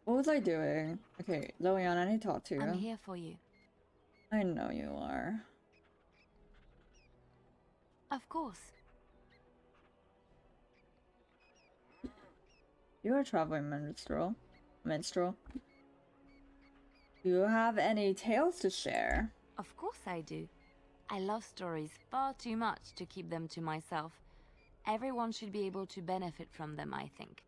What was I doing? Okay, Loian, I need to talk to you. I'm here for you. I know you are. Of course. You're a traveling minstrel. Minstrel. Do you have any tales to share? Of course I do. I love stories far too much to keep them to myself. Everyone should be able to benefit from them, I think.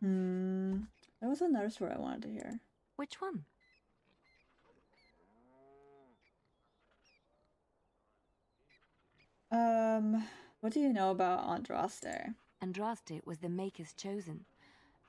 There was another story I wanted to hear. Which one? What do you know about Andraste? Andraste was the Maker's chosen.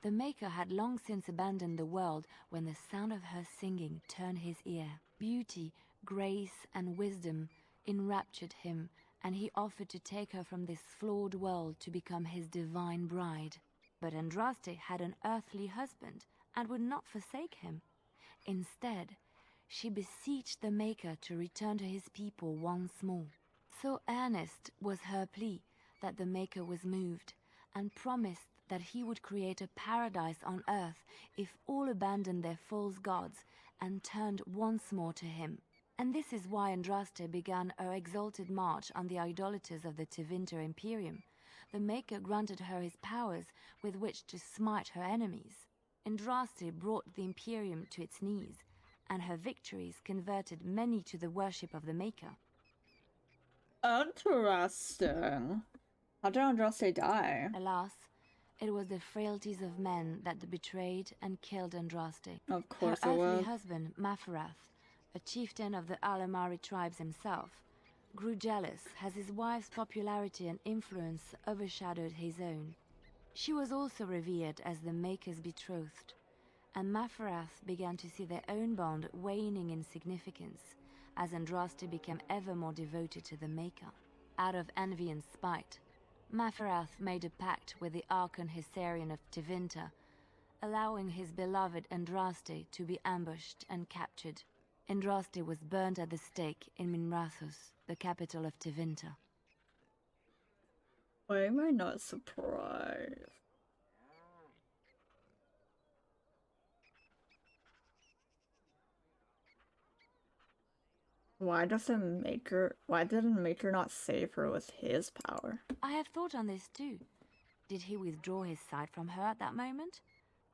The Maker had long since abandoned the world when the sound of her singing turned his ear. Beauty, grace, and wisdom enraptured him, and he offered to take her from this flawed world to become his divine bride. But Andraste had an earthly husband and would not forsake him. Instead, she beseeched the Maker to return to his people once more. So earnest was her plea that the Maker was moved and promised that he would create a paradise on earth if all abandoned their false gods and turned once more to him. And this is why Andraste began her exalted march on the idolaters of the Tevinter Imperium. The Maker granted her his powers with which to smite her enemies. Andraste brought the Imperium to its knees, and her victories converted many to the worship of the Maker. Interesting. How did Andraste die? Alas, it was the frailties of men that betrayed and killed Andraste. Of course Her it earthly was. husband, Mafarath, a chieftain of the Alamari tribes himself, grew jealous as his wife's popularity and influence overshadowed his own. She was also revered as the Maker's betrothed, and Mafarath began to see their own bond waning in significance as Andraste became ever more devoted to the Maker. Out of envy and spite, Mafarath made a pact with the Archon Hysarian of Tevinter, allowing his beloved Andraste to be ambushed and captured. Andraste was burned at the stake in Minrathous, the capital of Tevinter. Why am I not surprised? Why didn't Maker not save her with his power? I have thought on this too. Did he withdraw his sight from her at that moment?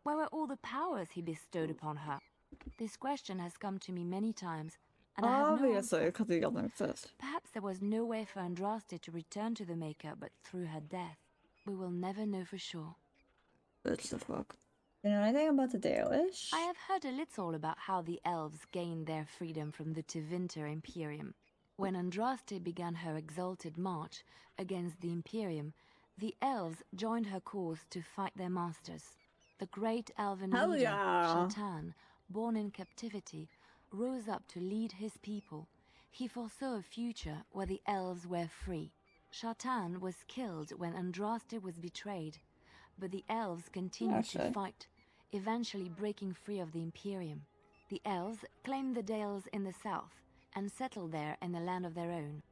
Where were all the powers he bestowed upon her? This question has come to me many times, and I have no Obviously, answer. because he doesn't exist. Perhaps there was no way for Andraste to return to the Maker but through her death. We will never know for sure. Bitch the fuck. You know anything about the Dalish? I have heard a little about how the elves gained their freedom from the Tevinter Imperium. When Andraste began her exalted march against the Imperium, the elves joined her cause to fight their masters. The great elven Hell leader, yeah. Shatan, born in captivity, rose up to lead his people. He foresaw a future where the elves were free. Shatan was killed when Andraste was betrayed, but the elves continued to fight, eventually breaking free of the Imperium. The elves claimed the Dales in the south and settled there in a land of their own.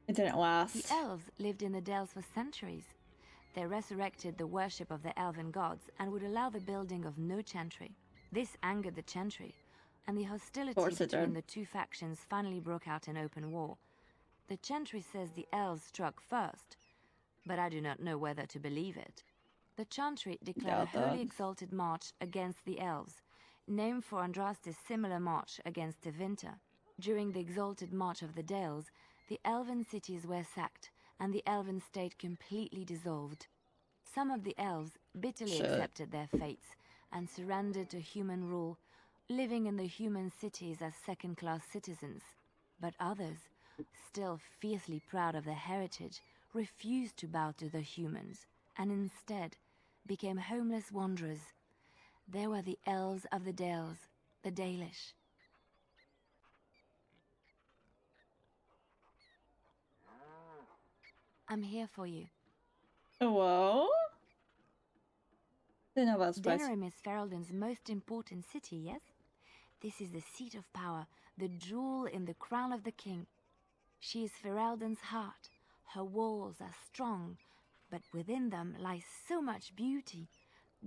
It didn't last. The elves lived in the Dales for centuries. They resurrected the worship of the elven gods and would allow the building of no chantry. This angered the chantry, and the hostility between the two factions finally broke out in open war. The chantry says the elves struck first, but I do not know whether to believe it. The chantry declared a holy exalted march against the elves, named for Andraste's similar march against Tevinter. During the exalted march of the Dales, the elven cities were sacked, and the elven state completely dissolved. Some of the elves bitterly accepted their fates and surrendered to human rule, living in the human cities as second-class citizens. But others, still fiercely proud of their heritage, refused to bow to the humans, and instead became homeless wanderers. They were the elves of the Dales, the Dalish. I'm here for you. Hello? Didn't know about Spice. Denerim is Ferelden's most important city, yes? This is the seat of power, the jewel in the crown of the king. She is Ferelden's heart, Her walls are strong, but within them lies so much beauty,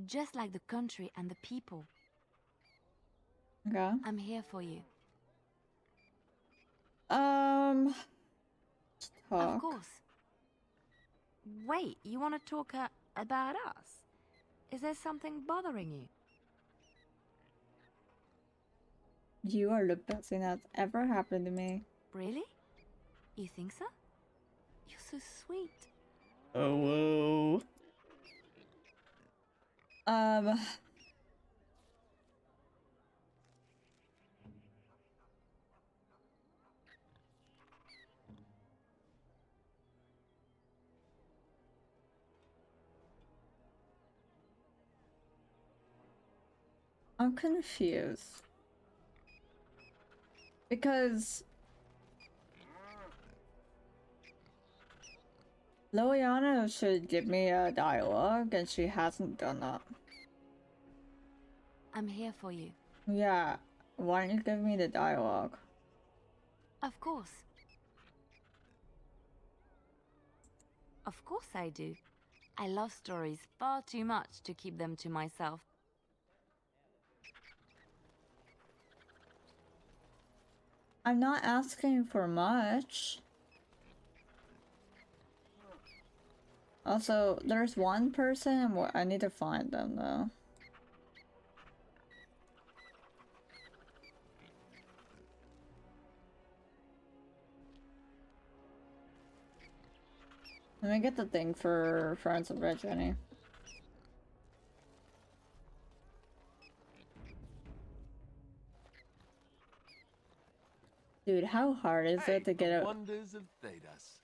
just like the country and the people. Okay. I'm here for you. Talk. Of course. Wait, you want to talk about us? Is there something bothering you? You are the best thing that's ever happened to me. Really? You think so? You're so sweet. Oh, whoa. I'm confused. Because Liliana should give me a dialogue, and she hasn't done that. I'm here for you. Yeah, why don't you give me the dialogue? Of course. Of course I do. I love stories far too much to keep them to myself. I'm not asking for much. Also, there's one person, I need to find them though. Let me get the thing for Friends of Red Jenny. Dude, how hard is it to get the a— wonders of Thedas.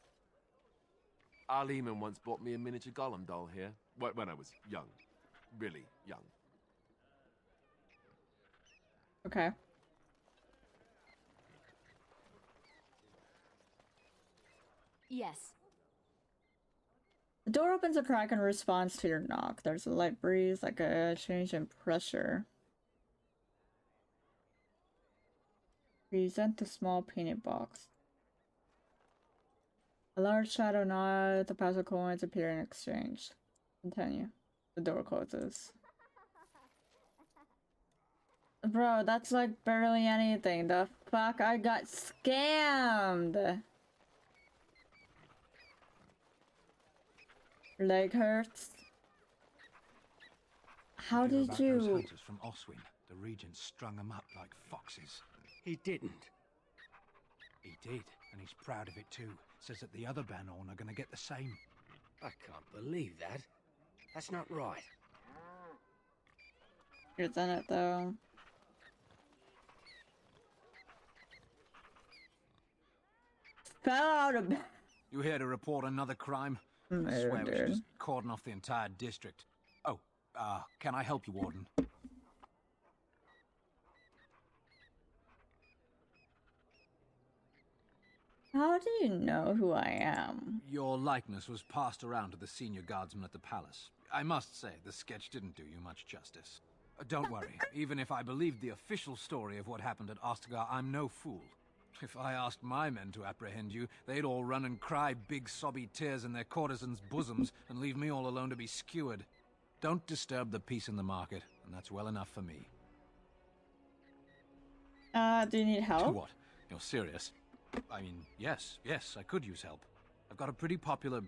Our Lehman once bought me a miniature Gollum doll here, when I was young. Really young. Okay. Yes. The door opens a crack in response to your knock. There's a light breeze, like a change in pressure. Present the small peanut box. A large shadow nod, the puzzle coins appear in exchange. Continue. The door closes. Bro, that's like barely anything. The fuck? I got scammed! Leg hurts. How did Those you— hunters from Oswin, the regent strung them up like foxes. He didn't. He did, and he's proud of it too. Says that the other Bannerman are gonna get the same. I can't believe that. That's not right. You're in it though. Fell out of bed. You here to report another crime? I swear we should just cordon off the entire district. Oh, can I help you, Warden? How do you know who I am? Your likeness was passed around to the senior guardsman at the palace. I must say, the sketch didn't do you much justice. Don't worry, even if I believed the official story of what happened at Ostagar, I'm no fool. If I asked my men to apprehend you, they'd all run and cry big sobby tears in their courtesans' bosoms and leave me all alone to be skewered. Don't disturb the peace in the market, and that's well enough for me. Do you need help? What? You're serious? I mean, yes, I could use help. I've got a pretty popular,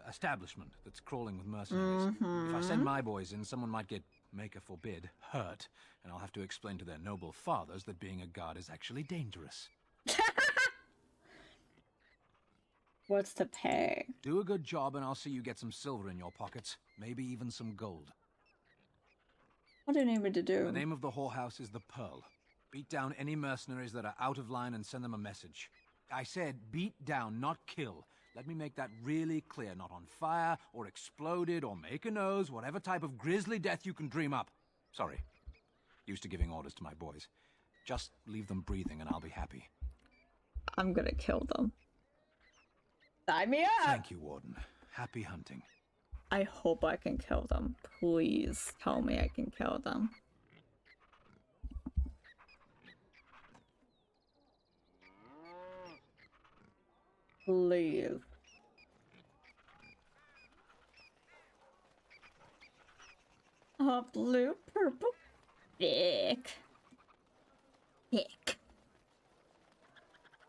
establishment that's crawling with mercenaries. If I send my boys in, someone might get, maker forbid, hurt, and I'll have to explain to their noble fathers that being a guard is actually dangerous. What's the pay? Do a good job and I'll see you get some silver in your pockets. Maybe even some gold. What do you need me to do? The name of the whorehouse is the Pearl. Beat down any mercenaries that are out of line and send them a message. I said beat down, not kill. Let me make that really clear. Not on fire, or exploded, or make a nose, whatever type of grisly death you can dream up. Sorry. Used to giving orders to my boys. Just leave them breathing and I'll be happy. I'm gonna kill them. Sign me up! Thank you, Warden. Happy hunting. I hope I can kill them. Please tell me I can kill them. Please. Blue, purple. Thick. Thick.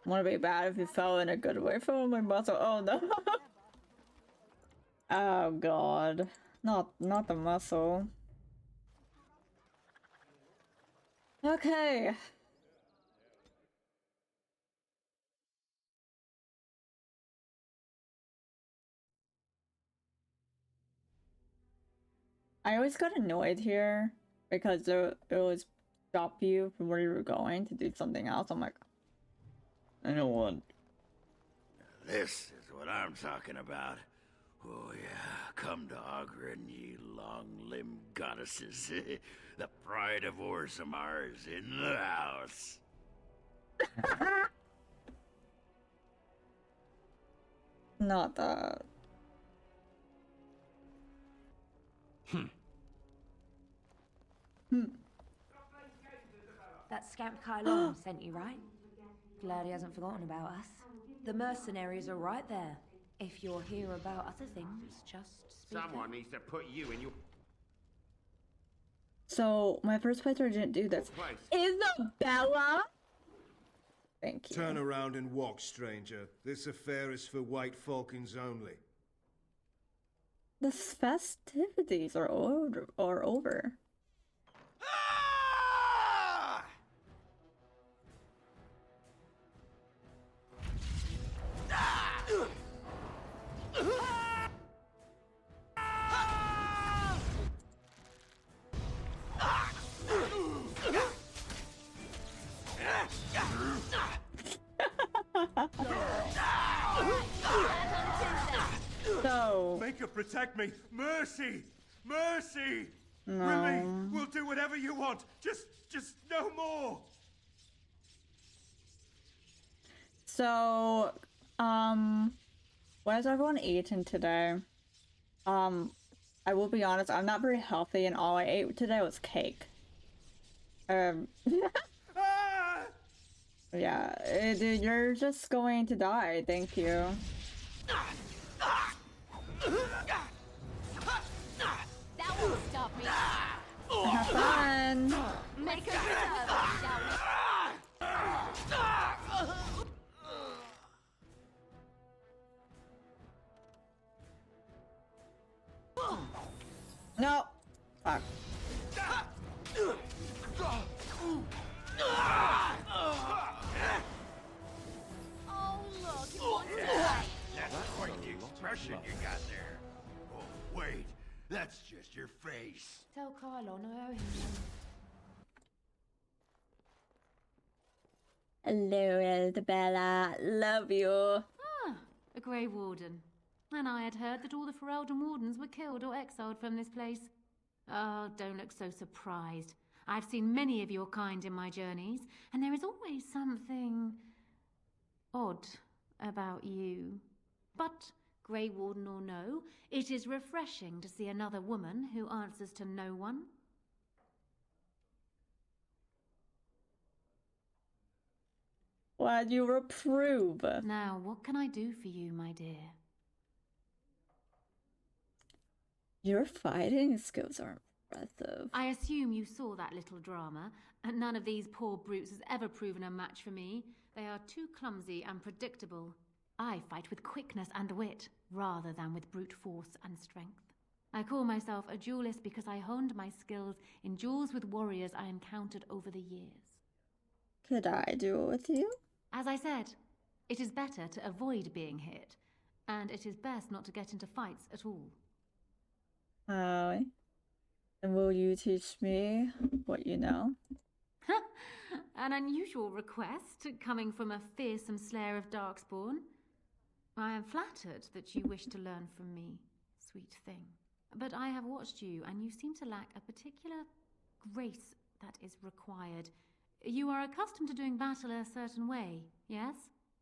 Wanna be bad if you fell in a good way from my muscle. Oh no. Oh god. Not the muscle. Okay. I always got annoyed here because it would stop you from where you were going to do something else. I'm like, I don't want. This is what I'm talking about. Oh yeah, come to Ogren, ye long-limbed goddesses. The pride of Orzammar is in the house. Not that. That scamp Kylon sent you, right? Glad he hasn't forgotten about us. The mercenaries are right there. If you're here about other things, just speak Someone up. needs to put you in your So my first playthrough didn't do this. place. Isabella. Thank you. Turn around and walk, stranger. This affair is for White Falcons only. The festivities are over. Ah! So Maker, protect me! Mercy! Mercy! no. Willie, we'll do whatever you want. Just no more. So what has everyone eaten today? I will be honest, I'm not very healthy and all I ate today was cake. Ah! Yeah, dude, you're just going to die, thank you. That won't stop me. Have fun! Make a reserve, shall we? No! Fuck. Oh, look, it wants to fight. That's quite the expression you got there. Oh, wait. That's just your face. Tell Kylon I owe him one. Hello, Isabella. Love you. Ah, a Grey Warden. And I had heard that all the Ferelden Wardens were killed or exiled from this place. Oh, don't look so surprised. I've seen many of your kind in my journeys, and there is always something odd about you. But, Grey Warden or no, it is refreshing to see another woman who answers to no one. Why'd you reprove? Now, what can I do for you, my dear? Your fighting skills are impressive. I assume you saw that little drama, and none of these poor brutes has ever proven a match for me. They are too clumsy and predictable. I fight with quickness and wit, rather than with brute force and strength. I call myself a duelist because I honed my skills in duels with warriors I encountered over the years. Could I duel with you? As I said, it is better to avoid being hit, and it is best not to get into fights at all. Oh. And will you teach me what you know? An unusual request, coming from a fearsome slayer of Darkspawn. I am flattered that you wish to learn from me, sweet thing. But I have watched you, and you seem to lack a particular grace that is required. You are accustomed to doing battle a certain way, yes?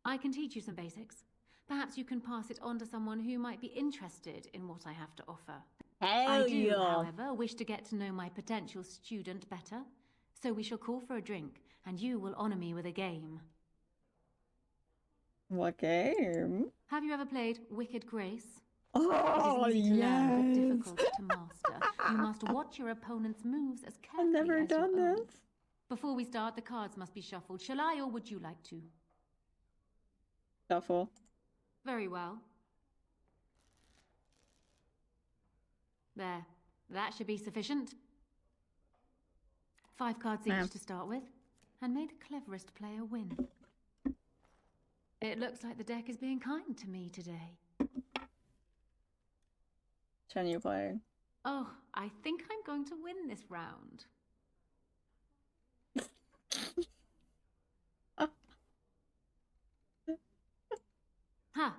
I can teach you some basics. Perhaps you can pass it on to someone who might be interested in what I have to offer. I do, however, wish to get to know my potential student better. So we shall call for a drink, and you will honor me with a game. What game? Have you ever played Wicked Grace? Oh, It is easy to learn, but yes. difficult to master. You must watch your opponent's moves as I've carefully never as done your own. this. Before we start, the cards must be shuffled. Shall I, or would you like to? Shuffle. Very well. There. That should be sufficient. 5 cards each to start with, and may the cleverest player win. It looks like the deck is being kind to me today. Can you play? Oh, I think I'm going to win this round. Ha!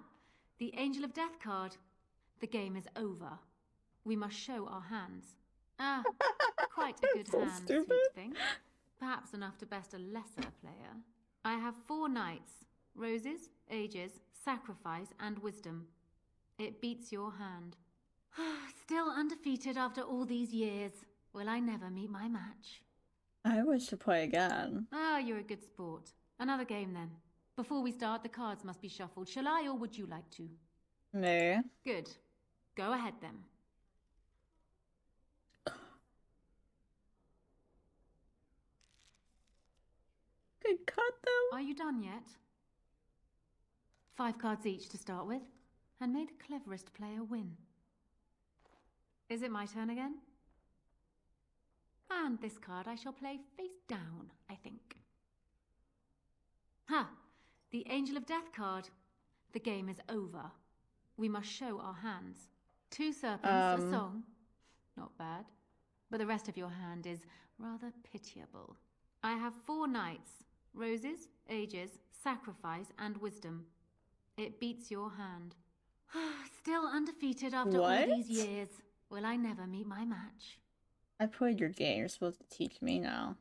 The Angel of Death card. The game is over. We must show our hands. Ah, quite a good So hand, stupid. sweet thing. Perhaps enough to best a lesser player. I have 4 knights. Roses, ages, sacrifice, and wisdom. It beats your hand. Still undefeated after all these years. Will I never meet my match? I wish to play again. Ah, you're a good sport. Another game then. Before we start, the cards must be shuffled. Shall I, or would you like to? No. Good. Go ahead then. Could cut them. Are you done yet? 5 cards each to start with, and may the cleverest player win. Is it my turn again? And this card I shall play face down, I think. Ha! The Angel of Death card. The game is over. We must show our hands. 2 serpents, a song. Not bad. But the rest of your hand is rather pitiable. I have 4 knights. Roses, ages, sacrifice, and wisdom. It beats your hand. Still undefeated after all these years. Will I never meet my match? I played your game. You're supposed to teach me now.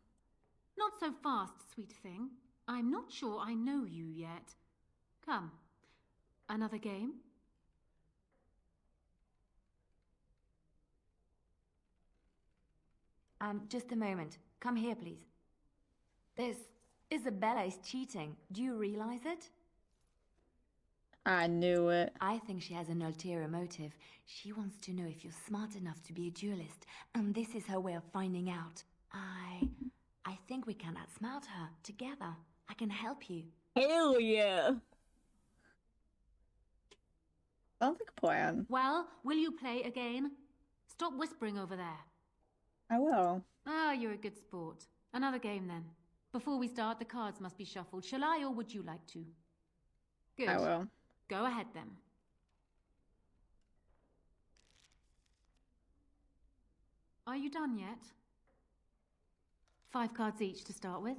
Not so fast, sweet thing. I'm not sure I know you yet. Come. Another game? Just a moment. Come here, please. This Isabella is cheating. Do you realize it? I knew it. I think she has an ulterior motive. She wants to know if you're smart enough to be a duelist, and this is her way of finding out. I think we can outsmart her together. I can help you. Hell yeah. Sounds like a plan. Well, will you play again? Stop whispering over there. I will. Ah, you're a good sport. Another game then. Before we start, the cards must be shuffled. Shall I, or would you like to? Good. I will. Go ahead then. Are you done yet? 5 cards each to start with,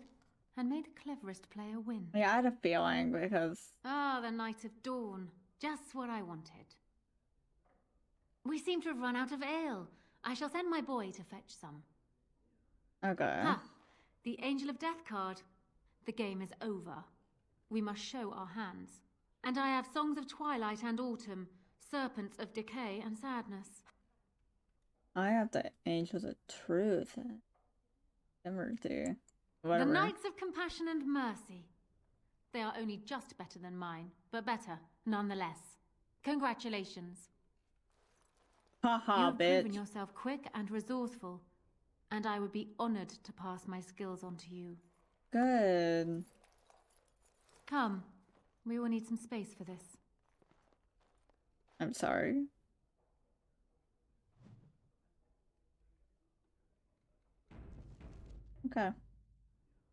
and may the cleverest player win. Yeah, I had a feeling because... Ah, the Night of Dawn. Just what I wanted. We seem to have run out of ale. I shall send my boy to fetch some. Okay. Ha! The Angel of Death card. The game is over. We must show our hands. And I have Songs of Twilight and Autumn, Serpents of Decay and Sadness. I have the Angels of Truth. Never do. Whatever. The Knights of Compassion and Mercy. They are only just better than mine, but better nonetheless. Congratulations. Haha, You've proven bitch. yourself quick and resourceful, and I would be honored to pass my skills on to you. Good. Come, we will need some space for this. I'm sorry. Okay.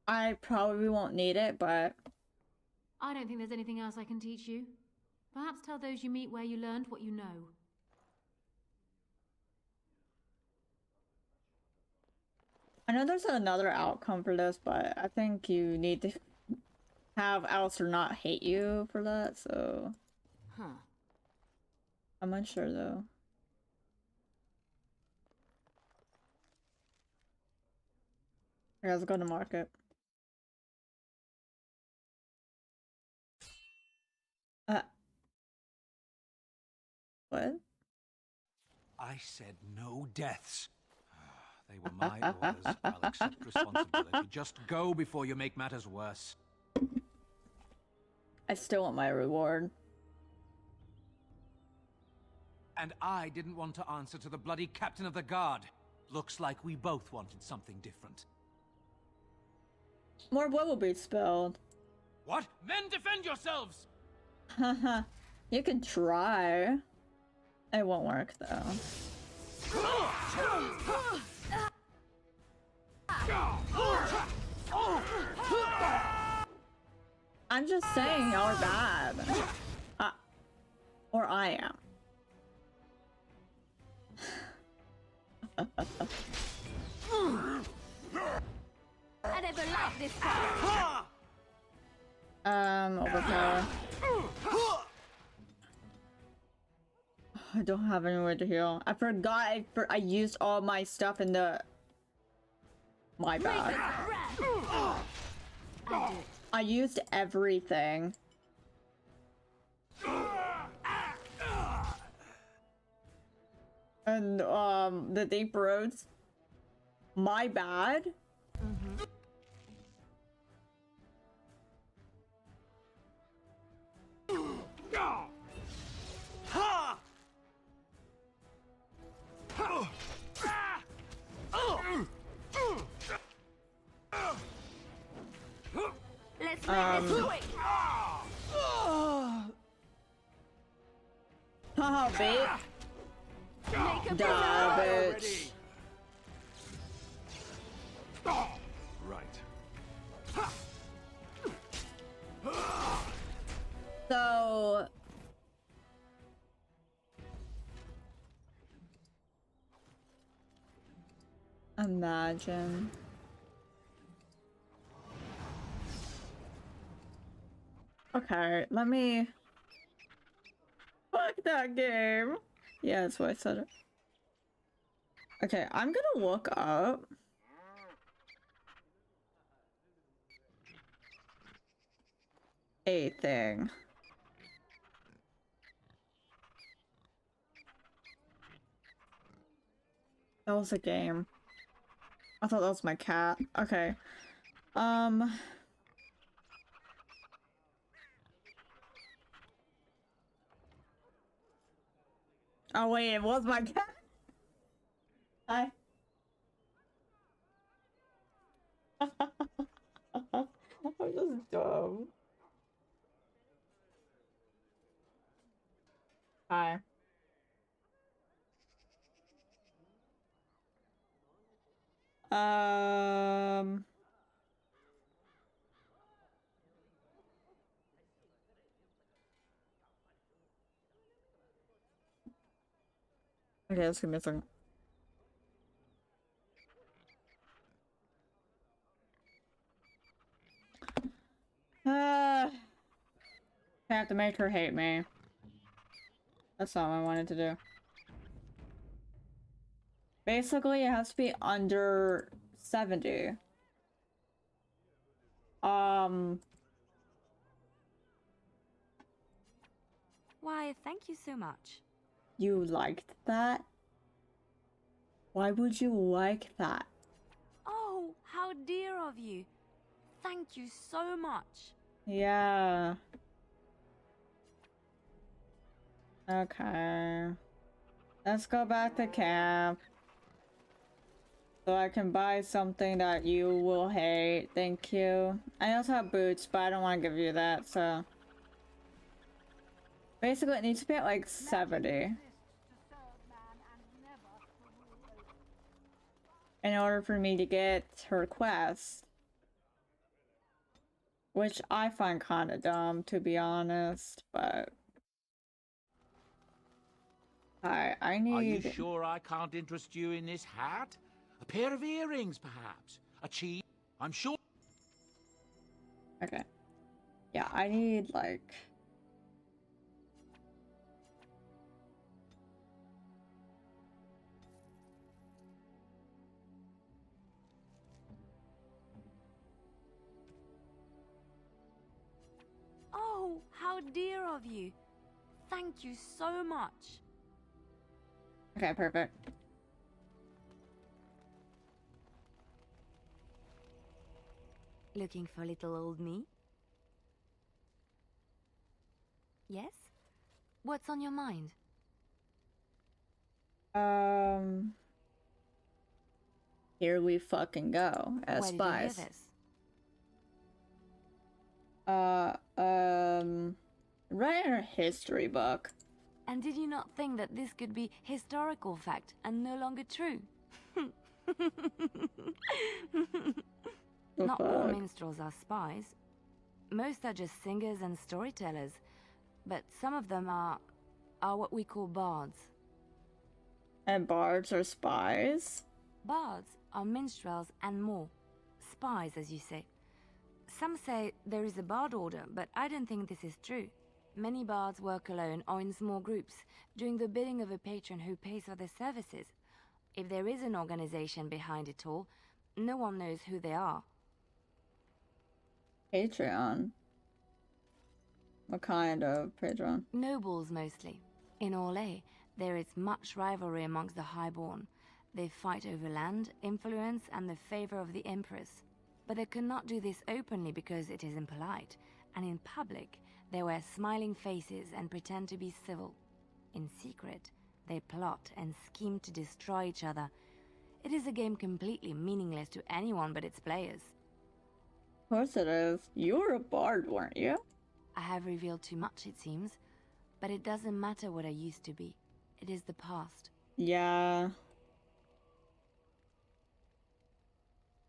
I probably won't need it, but... I don't think there's anything else I can teach you. Perhaps tell those you meet where you learned what you know. I know there's another outcome for this, but I think you need to have Alistair not hate you for that, so... Huh. I'm unsure, though. I gotta go to market. What? I said no deaths. They were my orders. I'll accept responsibility. Just go before you make matters worse. I still want my reward. And I didn't want to answer to the bloody captain of the guard. Looks like we both wanted something different. More blood will be spilled. What? Men, defend yourselves! Haha. You can try. It won't work though. I'm just saying y'all are bad. Or I am. I never liked this part. Overpower. I don't have anywhere to heal. I forgot I used all my stuff in the... My bad. I used everything. And, the deep roads. My bad. Let's make this quick. Haha, babe. Make a Die, bitch. Right. So... Imagine. Okay, let me... Fuck that game. Yeah, that's what I said. Okay, I'm gonna look up. A thing. That was a game. I thought that was my cat. Okay. Oh wait, it was my cat. Hi. I'm just dumb. Hi. Okay, let's give me a second. I have to make her hate me. That's not what I wanted to do. Basically, it has to be under 70. Why, thank you so much. You liked that? Why would you like that? Oh, how dear of you. Thank you so much. Yeah. Okay. Let's go back to camp. So I can buy something that you will hate. Thank you. I also have boots, but I don't want to give you that, so... Basically, it needs to be at like 70. In order for me to get her quest. Which I find kind of dumb, to be honest, but... I need... Are you sure I can't interest you in this hat? A pair of earrings, perhaps? A cheese? I'm sure... Okay. Yeah, I need, like... Oh, how dear of you. Thank you so much. Okay, perfect. Looking for little old me? Yes? What's on your mind? Here we fucking go as Where did you hear spies. this? Right in a history book. And did you not think that this could be historical fact and no longer true? Not all minstrels are spies. Most are just singers and storytellers. But some of them are what we call bards. And bards are spies? Bards are minstrels and more. Spies, as you say. Some say there is a bard order, but I don't think this is true. Many bards work alone or in small groups, doing the bidding of a patron who pays for their services. If there is an organization behind it all, no one knows who they are. Patreon? What kind of patron? Nobles, mostly. In Orlais, there is much rivalry amongst the highborn. They fight over land, influence, and the favor of the empress. But they cannot do this openly because it is impolite, and in public, they wear smiling faces and pretend to be civil. In secret, they plot and scheme to destroy each other. It is a game completely meaningless to anyone but its players. Of course it is. You were a bard, weren't you? I have revealed too much, it seems, but it doesn't matter what I used to be. It is the past. Yeah.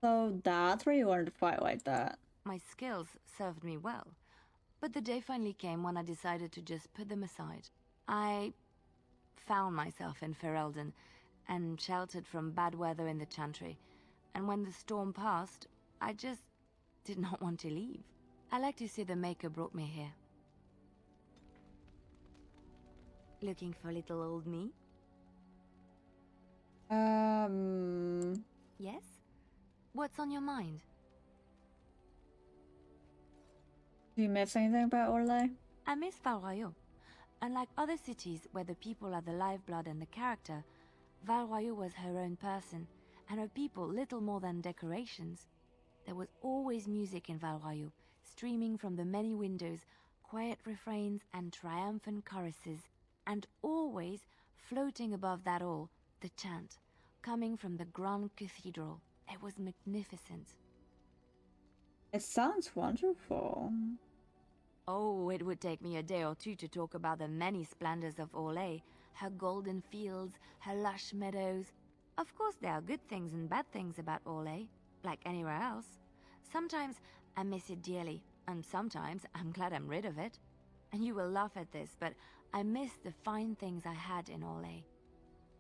So that's where you learned to fight like that. My skills served me well, but the day finally came when I decided to just put them aside. I found myself in Ferelden and sheltered from bad weather in the Chantry, and when the storm passed, I just did not want to leave. I like to say the Maker brought me here. Looking for little old me? Yes? What's on your mind? Do you miss anything about Orlais? I miss Val Royeaux. Unlike other cities where the people are the lifeblood and the character, Val Royeaux was her own person, and her people little more than decorations. There was always music in Val Royeaux, streaming from the many windows, quiet refrains and triumphant choruses, and always, floating above that all, the chant, coming from the Grand Cathedral. It was magnificent. It sounds wonderful. Oh, it would take me a day or two to talk about the many splendors of Orlais, her golden fields, her lush meadows. Of course, there are good things and bad things about Orlais, like anywhere else. Sometimes I miss it dearly, and sometimes I'm glad I'm rid of it. And you will laugh at this, but I miss the fine things I had in Orlais.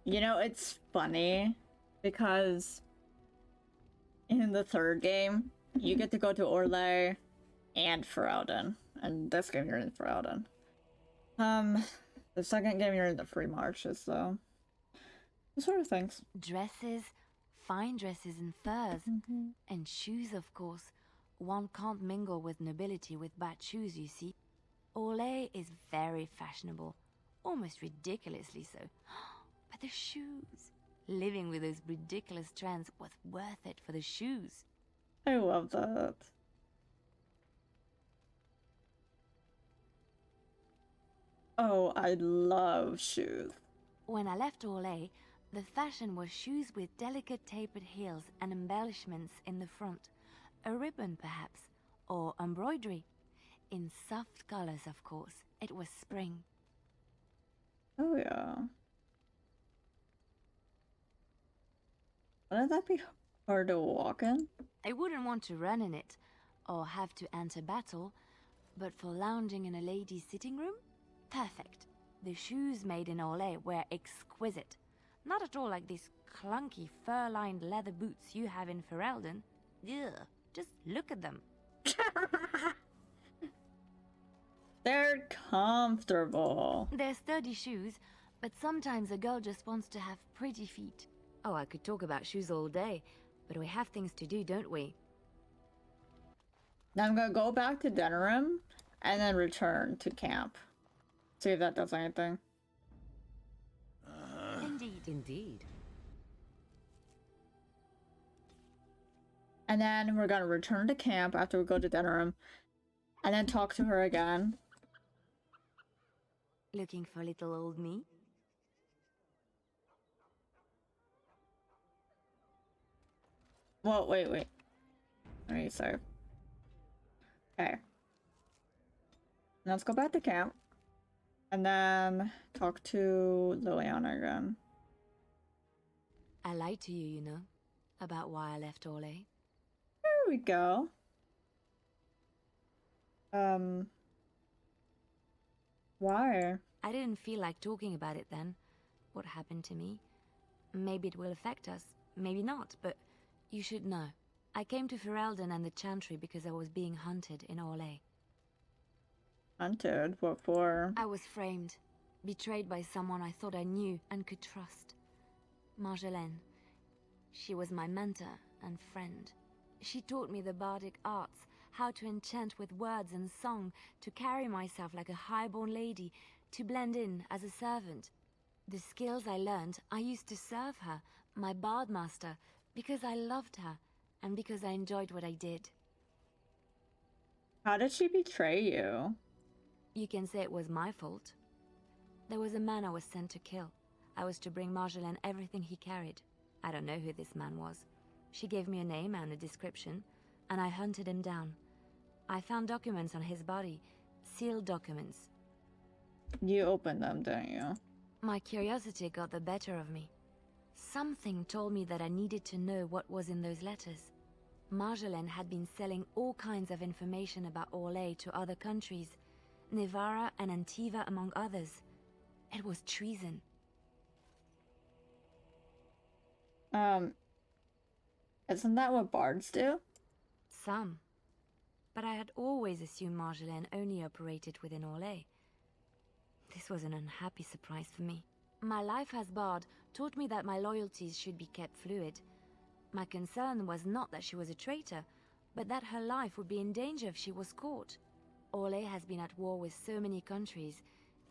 You know, it's funny because in the third game, you get to go to Orlais and Ferelden. And this game you're in Ferelden. The second game you're in the Free Marches, so the sort of things. Dresses, fine dresses and furs, and shoes, of course. One can't mingle with nobility with bad shoes, you see. Orlais is very fashionable, almost ridiculously so. But the shoes, living with those ridiculous trends was worth it for the shoes. I love that. Oh, I love shoes. When I left Orlais, the fashion was shoes with delicate tapered heels and embellishments in the front. A ribbon, perhaps, or embroidery. In soft colors, of course. It was spring. Oh, yeah. Wouldn't that be hard to walk in? I wouldn't want to run in it, or have to enter battle, but for lounging in a lady's sitting room? Perfect. The shoes made in Orlais were exquisite. Not at all like these clunky fur-lined leather boots you have in Ferelden. Ugh, just look at them. They're comfortable. They're sturdy shoes, but sometimes a girl just wants to have pretty feet. Oh, I could talk about shoes all day, but we have things to do, don't we? Now I'm gonna go back to Denerim and then return to camp. See if that does anything. Indeed, indeed. And then we're gonna return to camp after we go to Denerim and then talk to her again. Looking for little old me? Well, wait. Let me save. Okay. Let's go back to camp. And then talk to Liliana again. I lied to you, you know, about why I left Orle. There we go. Why? I didn't feel like talking about it then. What happened to me? Maybe it will affect us, maybe not, but you should know. I came to Ferelden and the Chantry because I was being hunted in Orle. Hunted? What for? I was framed, betrayed by someone I thought I knew and could trust. Marjolaine. She was my mentor and friend. She taught me the bardic arts, how to enchant with words and song, to carry myself like a highborn lady, to blend in as a servant. The skills I learned, I used to serve her, my bard master, because I loved her, and because I enjoyed what I did. How did she betray you? You can say it was my fault. There was a man I was sent to kill. I was to bring Marjolaine everything he carried. I don't know who this man was. She gave me a name and a description, and I hunted him down. I found documents on his body, sealed documents. You opened them, didn't you? My curiosity got the better of me. Something told me that I needed to know what was in those letters. Marjolaine had been selling all kinds of information about Orle to other countries, Nevara and Antiva among others. It was treason. Isn't that what bards do? Some. But I had always assumed Marjolaine only operated within Orle. This was an unhappy surprise for me. My life as bard taught me that my loyalties should be kept fluid. My concern was not that she was a traitor, but that her life would be in danger if she was caught. Orle has been at war with so many countries.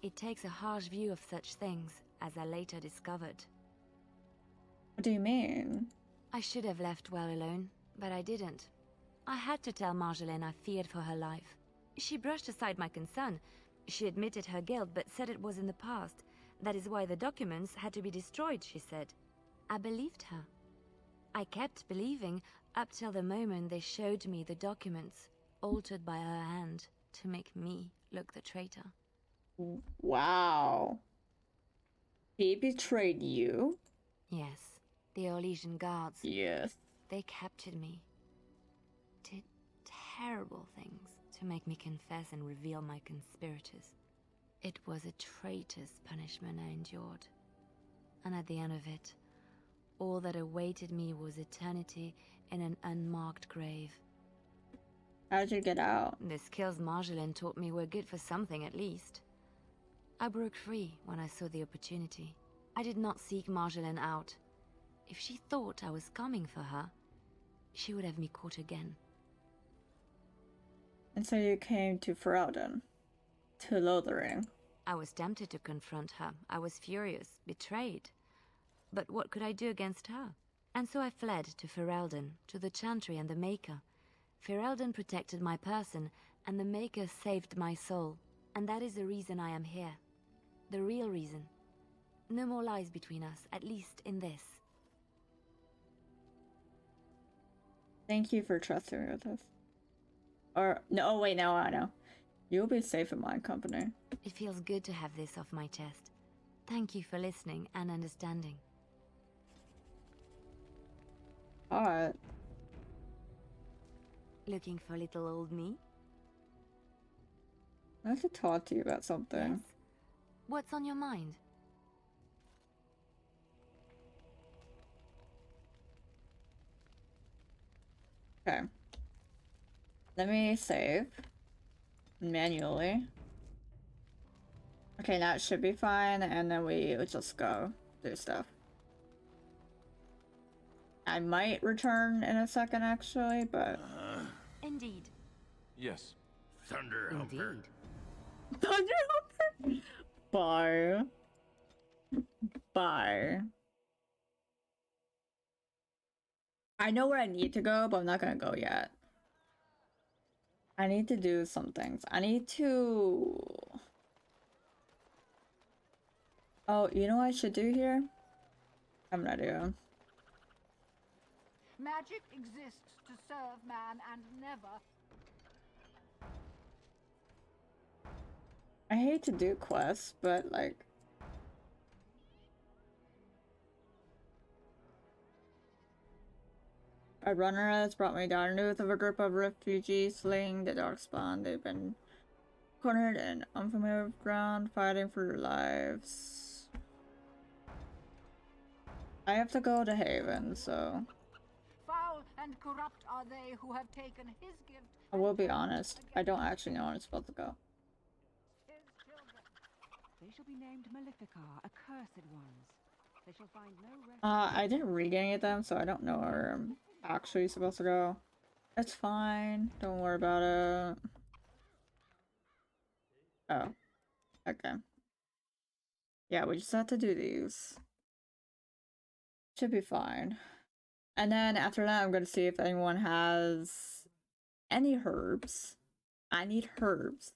It takes a harsh view of such things, as I later discovered. What do you mean? I should have left well alone, but I didn't. I had to tell Marjolaine I feared for her life. She brushed aside my concern. She admitted her guilt, but said it was in the past. That is why the documents had to be destroyed, she said. I believed her. I kept believing up till the moment they showed me the documents, altered by her hand, to make me look the traitor. Wow. He betrayed you? Yes, the Orlesian guards. Yes. They captured me. Did terrible things to make me confess and reveal my conspirators. It was a traitor's punishment I endured. And at the end of it, all that awaited me was eternity in an unmarked grave. How'd you get out? The skills Marjolaine taught me were good for something at least. I broke free when I saw the opportunity. I did not seek Marjolaine out. If she thought I was coming for her, she would have me caught again. And so you came to Ferelden? To Lothering? I was tempted to confront her. I was furious, betrayed. But what could I do against her? And so I fled to Ferelden, to the Chantry and the Maker. Ferelden protected my person, and the Maker saved my soul. And that is the reason I am here. The real reason. No more lies between us, at least in this. Thank you for trusting me with this. Or, no, wait, no, I know. You'll be safe in my company. It feels good to have this off my chest. Thank you for listening and understanding. Alright. Looking for little old me? I have to talk to you about something. Yes? What's on your mind? Okay. Let me save. Manually. Okay, that should be fine, and then we just go do stuff. I might return in a second, actually, but... Indeed. Yes. Thunder Humper. Thunder Humper? Bye. Bye. I know where I need to go, but I'm not gonna go yet. I need to do some things. I need to... Oh, you know what I should do here? I'm gonna do. Magic exists to serve man and never. I hate to do quests, but like... A runner has brought me down news of a group of refugees fleeing the darkspawn. They've been cornered in unfamiliar ground, fighting for their lives. I have to go to Haven, so... Foul and corrupt are they who have taken his gift. I will be honest, I don't actually know where I'm supposed to go. His children. They shall be named Maleficar, accursed ones. They shall find no rest. I didn't read any of them, so I don't know where I'm actually supposed to go. It's fine, don't worry about it. Oh, okay. Yeah, we just have to do these. Should be fine. And then after that, I'm gonna see if anyone has any herbs. I need herbs.